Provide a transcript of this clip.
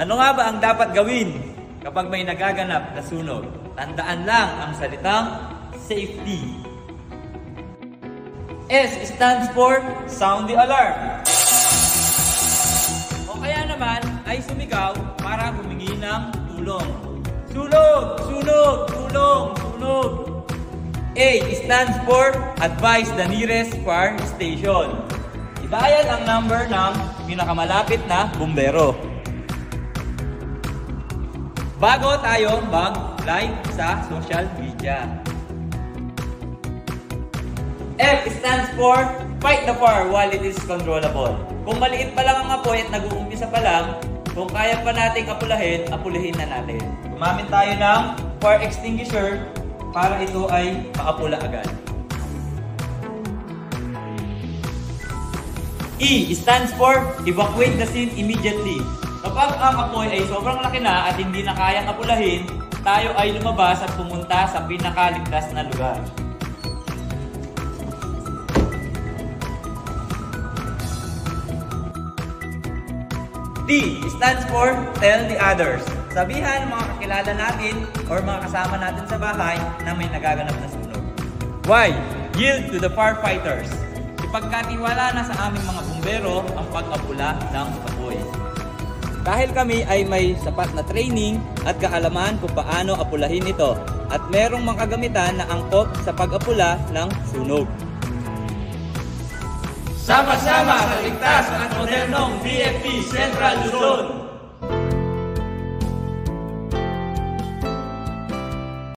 Ano nga ba ang dapat gawin kapag may nagaganap na sunog? Tandaan lang ang salitang safety. S stands for sound the alarm. O kaya naman ay sumigaw para humingi ng tulong. Sunog! Sunog! Tulong! Sunog! A stands for advise the nearest fire station. Ibayad ang number ng pinakamalapit na bumbero. Bago tayo mag-live sa social media. F stands for fight the fire while it is controllable. Kung maliit pa lang ang apoy at nag-uumpisa pa lang, kung kaya pa nating apulahin, apulihin na natin. Gumamit tayo ng fire extinguisher para ito ay maapula agad. E stands for evacuate the scene immediately. Kapag ang apoy ay sobrang laki na at hindi na kayang apulahin, tayo ay lumabas at pumunta sa pinakaligtas na lugar. T stands for tell the others. Sabihan mga kakilala natin or mga kasama natin sa bahay na may nagaganap na sunog. Y yield to the firefighters. Ipagkatiwala na sa aming mga bumbero ang pag-apula ng apoy. Dahil kami ay may sapat na training at kaalaman kung paano apulahin ito at merong mga kagamitan na angkop sa pag-apula ng sunog. Sama-sama sa ligtas at modernong BFP Central Luzon!